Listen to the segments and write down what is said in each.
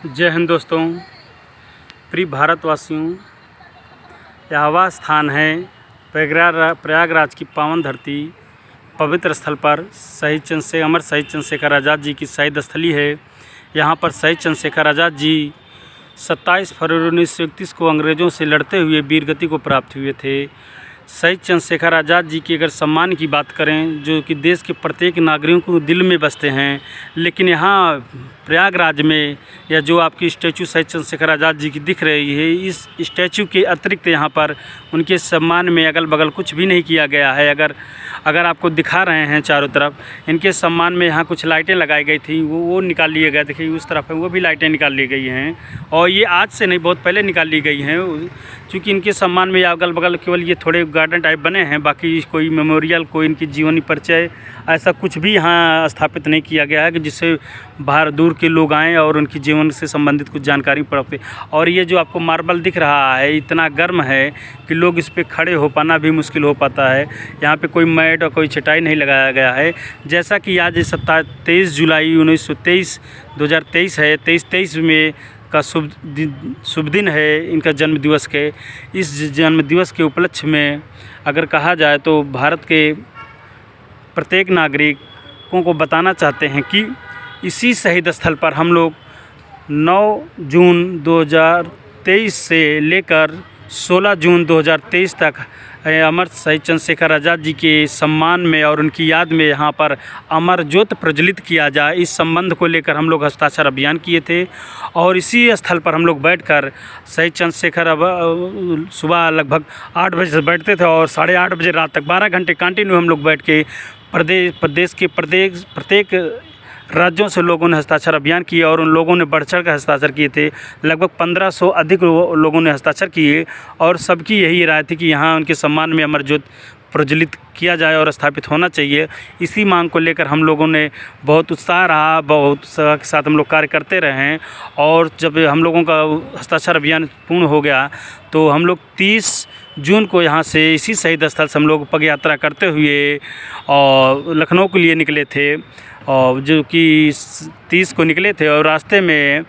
जय हिंद दोस्तों, प्रिय भारतवासियों। यह वह स्थान है प्रयागराज की पावन धरती, पवित्र स्थल पर अमर शहीद चंद्रशेखर आज़ाद जी की शहीद स्थली है। यहाँ पर शहीद चंद्रशेखर आज़ाद जी 27 फरवरी 1931 को अंग्रेज़ों से लड़ते हुए वीरगति को प्राप्त हुए थे। शहीद चंद्रशेखर आज़ाद जी की अगर सम्मान की बात करें, जो कि देश के प्रत्येक नागरिकों को दिल में बसते हैं, लेकिन यहाँ प्रयागराज में या जो आपकी स्टैचू शहीद चंद्रशेखर आज़ाद जी की दिख रही है, इस स्टैचू के अतिरिक्त यहाँ पर उनके सम्मान में अगल बगल कुछ भी नहीं किया गया है। अगर आपको दिखा रहे हैं चारों तरफ, इनके सम्मान में यहाँ कुछ लाइटें लगाई गई थी, वो निकाल लिए गए। देखिए उस तरफ है, वो भी लाइटें निकाल ली गई हैं, और ये आज से नहीं, बहुत पहले निकाल ली गई हैं। क्योंकि इनके सम्मान में अगल बगल केवल ये थोड़े गार्डन टाइप बने हैं, बाकी कोई मेमोरियल, कोई इनकी जीवनी परिचय ऐसा कुछ भी यहाँ स्थापित नहीं किया गया है कि जिससे बाहर दूर के लोग आएँ और उनकी जीवन से संबंधित कुछ जानकारी प्राप्त करें। और ये जो आपको मार्बल दिख रहा है, इतना गर्म है कि लोग इस पर खड़े हो पाना भी मुश्किल हो पाता है। यहाँ पे कोई मैट और कोई चटाई नहीं लगाया गया है। जैसा कि आज 23 जुलाई 2023 है, 23 में का शुभ दिन है इनका जन्म दिवस के। इस जन्म दिवस के उपलक्ष्य में अगर कहा जाए तो भारत के प्रत्येक नागरिकों को बताना चाहते हैं कि इसी शहीद स्थल पर हम लोग 9 जून 2023 से लेकर 16 जून 2023 तक अमर शहीद चंद्रशेखर आज़ाद जी के सम्मान में और उनकी याद में यहाँ पर अमर ज्योत प्रज्वलित किया जाए, इस संबंध को लेकर हम लोग हस्ताक्षर अभियान किए थे। और इसी स्थल पर हम लोग बैठकर शहीद चंद्रशेखर सुबह लगभग 8 बजे से बैठते थे और 8:30 बजे रात तक 12 घंटे कंटिन्यू हम लोग बैठ के प्रदेश के प्रत्येक राज्यों से लोगों ने हस्ताक्षर अभियान किए, और उन लोगों ने बढ़ चढ़ कर हस्ताक्षर किए थे। लगभग 1500 अधिक लोगों ने हस्ताक्षर किए, और सबकी यही राय थी कि यहाँ उनके सम्मान में अमर ज्योत प्रज्वलित किया जाए और स्थापित होना चाहिए। इसी मांग को लेकर हम लोगों ने बहुत उत्साह रहा, बहुत उत्साह के साथ हम लोग कार्य करते रहे हैं। और जब हम लोगों का हस्ताक्षर अभियान पूर्ण हो गया तो हम लोग 30 जून को यहाँ से इसी शहीद स्थल से हम लोग पग यात्रा करते हुए और लखनऊ के लिए निकले थे, और जो कि 30 को निकले थे। और रास्ते में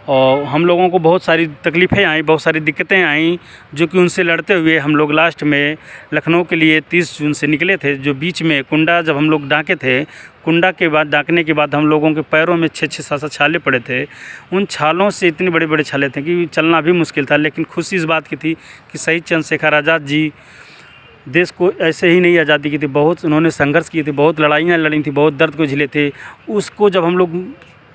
और हम लोगों को बहुत सारी तकलीफ़ें आई, बहुत सारी दिक्कतें आईं, जो कि उनसे लड़ते हुए हम लोग लास्ट में लखनऊ के लिए 30 जून से निकले थे। जो बीच में कुंडा जब हम लोग डाके थे, कुंडा के बाद डाकने के बाद हम लोगों के पैरों में 6-6, 7-7 छाले पड़े थे। उन छालों से इतने बड़े बड़े छाले थे कि चलना भी मुश्किल था। लेकिन खुशी इस बात की थी कि शहीद चंद्रशेखर आज़ाद जी देश को ऐसे ही नहीं आज़ादी की थी, बहुत उन्होंने संघर्ष किए थे, बहुत लड़ाइयाँ लड़ी थी, बहुत दर्द को झेले थे। उसको जब हम लोग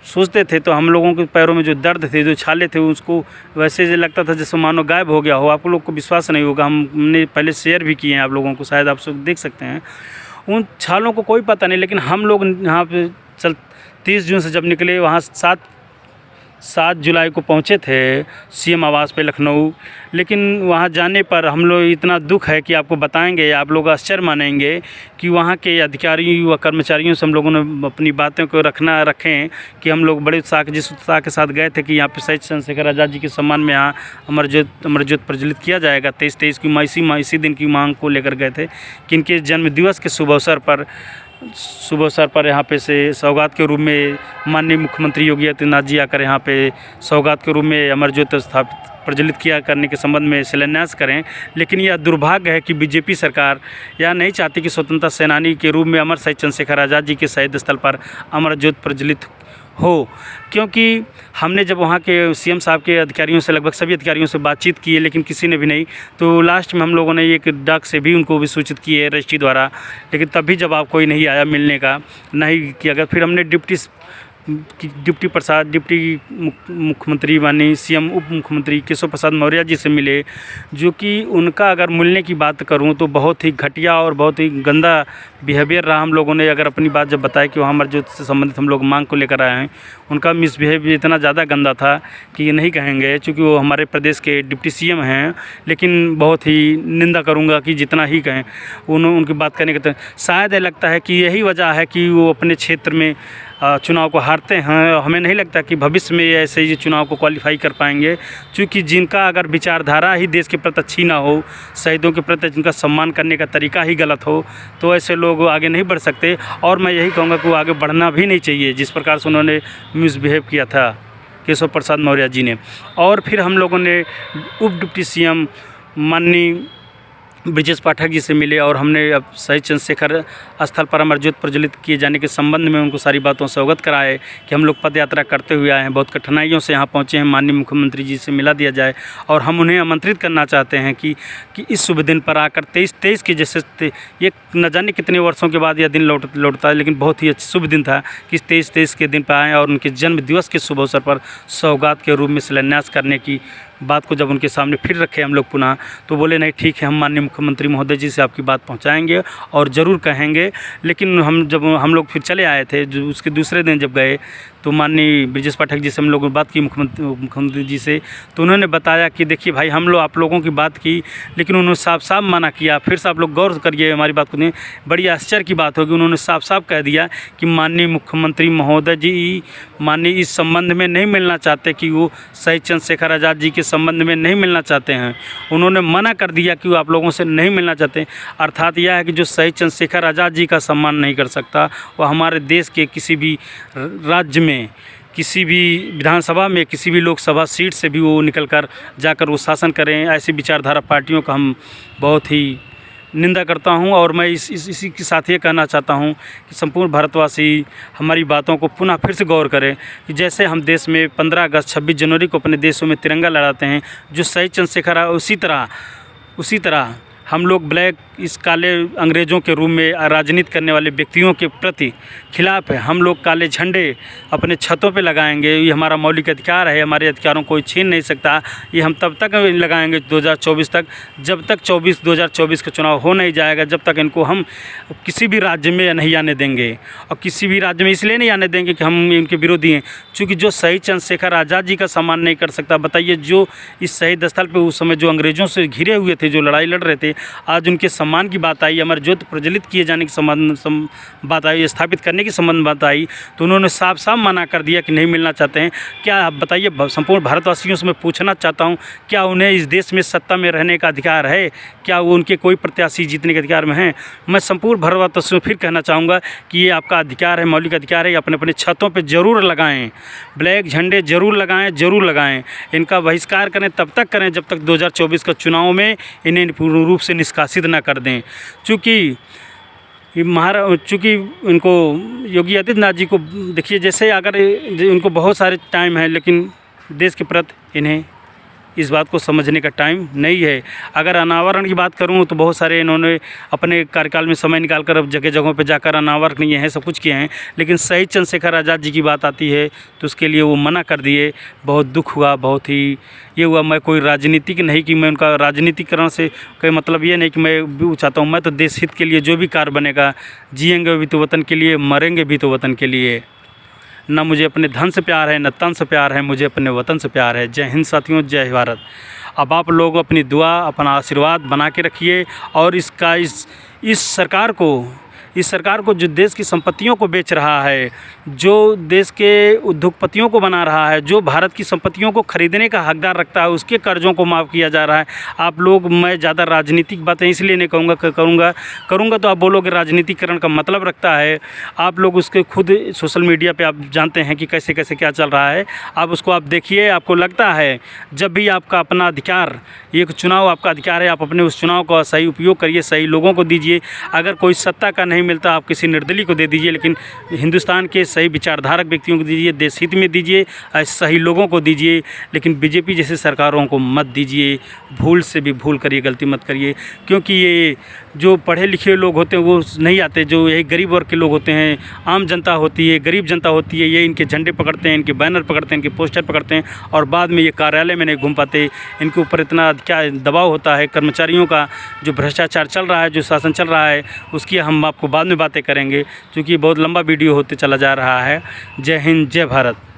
सोचते थे तो हम लोगों के पैरों में जो दर्द थे, जो छाले थे, उसको वैसे जो लगता था जैसे मानो गायब हो गया हो। आप लोग को विश्वास नहीं होगा, हमने पहले शेयर भी किए हैं आप लोगों को, शायद आप सब देख सकते हैं। उन छालों को कोई पता नहीं, लेकिन हम लोग यहाँ पे 30 जून से जब निकले, वहाँ 7 जुलाई को पहुँचे थे सीएम आवास पे लखनऊ। लेकिन वहाँ जाने पर हम लोग इतना दुख है कि आपको बताएंगे, आप लोग आश्चर्य मानेंगे कि वहाँ के अधिकारियों व कर्मचारियों से हम लोगों ने अपनी बातों को रखें कि हम लोग बड़े जिस उत्साह के साथ गए थे कि यहाँ पे शहीद चंद्रशेखर आज़ाद जी के सम्मान में यहाँ अमर ज्योत प्रज्वलित किया जाएगा। 23 की इसी दिन की मांग को लेकर गए थे कि इनके जन्म दिवस के शुभ अवसर पर यहाँ पे से सौगात के रूप में माननीय मुख्यमंत्री योगी आदित्यनाथ जी आकर यहाँ पे सौगात के रूप में अमर ज्योत स्थापित प्रज्वलित किया करने के संबंध में शिलान्यास करें। लेकिन यह दुर्भाग्य है कि बीजेपी सरकार यह नहीं चाहती कि स्वतंत्रता सेनानी के रूप में अमर शहीद चंद्रशेखर आज़ाद जी के शहीद स्थल पर अमर ज्योत प्रज्वलित हो। क्योंकि हमने जब वहाँ के सीएम साहब के अधिकारियों से, लगभग सभी अधिकारियों से बातचीत की है, लेकिन किसी ने भी नहीं। तो लास्ट में हम लोगों ने एक डाक से भी उनको भी सूचित किए रजिस्ट्री द्वारा, लेकिन तब भी जवाब कोई नहीं आया मिलने का, नहीं किया गया। फिर हमने डिप्टी मुख्यमंत्री माननीय सीएम उप मुख्यमंत्री केशव प्रसाद मौर्य जी से मिले, जो कि उनका अगर मिलने की बात करूं तो बहुत ही घटिया और बहुत ही गंदा बिहेवियर रहा। हम लोगों ने अगर अपनी बात जब बताई कि वहाँ अमर ज्योत से संबंधित हम लोग मांग को लेकर आए हैं, उनका मिसबिहेवियर इतना ज़्यादा गंदा था कि ये नहीं कहेंगे, चूँकि वो हमारे प्रदेश के डिप्टी सीएम हैं। लेकिन बहुत ही निंदा करूँगा कि जितना ही कहें उनकी बात करने के, शायद लगता है कि यही वजह है कि वो अपने क्षेत्र में चुनाव को हारते हैं। हमें नहीं लगता कि भविष्य में ऐसे ही चुनाव को क्वालिफाई कर पाएंगे, क्योंकि जिनका अगर विचारधारा ही देश के प्रति अच्छी ना हो, शहीदों के प्रति जिनका सम्मान करने का तरीका ही गलत हो, तो ऐसे लोग आगे नहीं बढ़ सकते। और मैं यही कहूँगा कि वो आगे बढ़ना भी नहीं चाहिए जिस प्रकार से उन्होंने मिसबिहेव किया था। केशव प्रसाद मौर्य जी ने। और फिर हम लोगों ने उप डिप्टी सीएम माननीय ब्रजेश पाठक जी से मिले और हमने अब शहीद चंद्रशेखर स्थल पर अमर ज्योत प्रज्वलित किए जाने के संबंध में उनको सारी बातों से अवगत कराए कि हम लोग पद यात्रा करते हुए आए हैं, बहुत कठिनाइयों से यहाँ पहुँचे हैं, माननीय मुख्यमंत्री जी से मिला दिया जाए। और हम उन्हें आमंत्रित करना चाहते हैं कि इस शुभ दिन पर आकर 23 के जैसे ये न जाने कितने वर्षों के बाद यह दिन लौटता है, लेकिन बहुत ही अच्छा शुभ दिन था कि 23 के दिन पर आएँ और उनके जन्म दिवस के शुभ अवसर पर सौगात के रूप में शिलान्यास करने की बात को जब उनके सामने फिर रखे हम लोग पुनः, तो बोले नहीं ठीक है, हम माननीय मुख्यमंत्री महोदय जी से आपकी बात पहुंचाएंगे और ज़रूर कहेंगे। लेकिन हम लोग फिर चले आए थे, जो उसके दूसरे दिन जब गए तो माननीय ब्रजेश पाठक जी से हम लोगों ने बात की मुख्यमंत्री जी से, तो उन्होंने बताया कि देखिए भाई, हम लोग आप लोगों की बात की, लेकिन उन्होंने साफ साफ मना किया। फिर से आप लोग गौर करिए हमारी बात को, बड़ी आश्चर्य की बात होगी, उन्होंने साफ साफ कह दिया कि माननीय मुख्यमंत्री महोदय जी माननीय इस संबंध में नहीं मिलना चाहते, कि वो शहीद चंद्रशेखर आज़ाद जी के संबंध में नहीं मिलना चाहते हैं। उन्होंने मना कर दिया कि वो आप लोगों से नहीं मिलना चाहते। अर्थात यह है कि जो शहीद चंद्रशेखर आज़ाद जी का सम्मान नहीं कर सकता, वह हमारे देश के किसी भी राज्य में, किसी भी विधानसभा में, किसी भी लोकसभा सीट से भी वो निकल कर जाकर वो शासन करें। ऐसी विचारधारा पार्टियों का हम बहुत ही निंदा करता हूं। और मैं इसी के साथ ये कहना चाहता हूं कि संपूर्ण भारतवासी हमारी बातों को पुनः फिर से गौर करें कि जैसे हम देश में 15 अगस्त 26 जनवरी को अपने देशों में तिरंगा लहराते हैं, जो शहीद चंद्रशेखर है, उसी तरह हम लोग ब्लैक, इस काले अंग्रेज़ों के रूप में राजनीति करने वाले व्यक्तियों के प्रति खिलाफ है। हम लोग काले झंडे अपने छतों पे लगाएंगे, ये हमारा मौलिक अधिकार है, हमारे अधिकारों को कोई छीन नहीं सकता। ये हम तब तक लगाएंगे 2024 तक, जब तक 2024 का चुनाव हो नहीं जाएगा, जब तक इनको हम किसी भी राज्य में नहीं आने देंगे। और किसी भी राज्य में इसलिए नहीं आने देंगे कि हम इनके विरोधी हैं, चूँकि जो शहीद चंद्रशेखर आज़ाद जी का सम्मान नहीं कर सकता, बताइए जो इस शहीद स्थल पर उस समय जो अंग्रेज़ों से घिरे हुए थे, जो लड़ाई लड़ रहे थे, आज उनके सम्मान की बात आई, अमर ज्योत प्रज्वलित किए जाने की बात आई, स्थापित करने की संबंध बात आई, तो उन्होंने साफ साफ मना कर दिया कि नहीं मिलना चाहते हैं। क्या आप बताइए, संपूर्ण भारतवासियों से मैं पूछना चाहता हूं, क्या उन्हें इस देश में सत्ता में रहने का अधिकार है? क्या वो उनके कोई प्रत्याशी जीतने के अधिकार में हैं? मैं संपूर्ण भारतवासियों से फिर कहना चाहूँगा कि ये आपका अधिकार है, मौलिक अधिकार है, अपने अपने छतों पर ज़रूर लगाएँ, ब्लैक झंडे ज़रूर लगाएँ। इनका बहिष्कार करें, तब तक करें जब तक 2024 का चुनाव में इन्हें पूर्ण रूप से निष्कासित ना कर दें। चूँकि इनको योगी आदित्यनाथ जी को देखिए, जैसे अगर इनको बहुत सारे टाइम है, लेकिन देश के प्रति इन्हें इस बात को समझने का टाइम नहीं है। अगर अनावरण की बात करूं तो बहुत सारे इन्होंने अपने कार्यकाल में समय निकाल कर अब जगहों पे जाकर अनावरण किए हैं, सब कुछ किए हैं, लेकिन शहीद चंद्रशेखर आज़ाद जी की बात आती है तो उसके लिए वो मना कर दिए। बहुत दुख हुआ, बहुत ही ये हुआ। मैं कोई राजनीतिक नहीं कि मैं उनका राजनीतिकरण से कोई मतलब ये नहीं कि मैं भी चाहता हूँ, मैं तो देश हित के लिए जो भी कार्य बनेगा, जिएंगे भी तो वतन के लिए, मरेंगे भी तो वतन के लिए। ना मुझे अपने धन से प्यार है, न तन से प्यार है, मुझे अपने वतन से प्यार है। जय हिंद साथियों, जय भारत। अब आप लोग अपनी दुआ, अपना आशीर्वाद बना के रखिए और इस सरकार को जो देश की संपत्तियों को बेच रहा है, जो देश के उद्योगपतियों को बना रहा है, जो भारत की संपत्तियों को खरीदने का हकदार रखता है, उसके कर्ज़ों को माफ़ किया जा रहा है। आप लोग, मैं ज़्यादा राजनीतिक बातें इसलिए नहीं करूँगा तो आप बोलोगे राजनीतिकरण का मतलब रखता है। आप लोग उसके खुद सोशल मीडिया पे आप जानते हैं कि कैसे कैसे क्या चल रहा है। आप उसको आप देखिए, आपको लगता है जब भी आपका अपना अधिकार, एक चुनाव आपका अधिकार है, आप अपने उस चुनाव का सही उपयोग करिए, सही लोगों को दीजिए। अगर कोई सत्ता का नहीं मिलता, आप किसी निर्दलीय को दे दीजिए, लेकिन हिंदुस्तान के सही विचारधारक व्यक्तियों को दीजिए, देश हित में दीजिए, सही लोगों को दीजिए। लेकिन बीजेपी जैसे सरकारों को मत दीजिए, भूल से भी भूल करिए, गलती मत करिए। क्योंकि ये जो पढ़े लिखे लोग होते हैं वो नहीं आते, जो यही गरीब वर्ग के लोग होते हैं, आम जनता होती है, गरीब जनता होती है, ये इनके झंडे पकड़ते हैं, इनके बैनर पकड़ते हैं, इनके पोस्टर पकड़ते हैं और बाद में ये कार्यालय में नहीं घूम पाते। इनके ऊपर इतना क्या दबाव होता है, कर्मचारियों का जो भ्रष्टाचार चल रहा है, जो शासन चल रहा है, उसकी हम आपको बाद में बातें करेंगे, क्योंकि बहुत लंबा वीडियो होते चला जा रहा है। जय हिंद, जय भारत।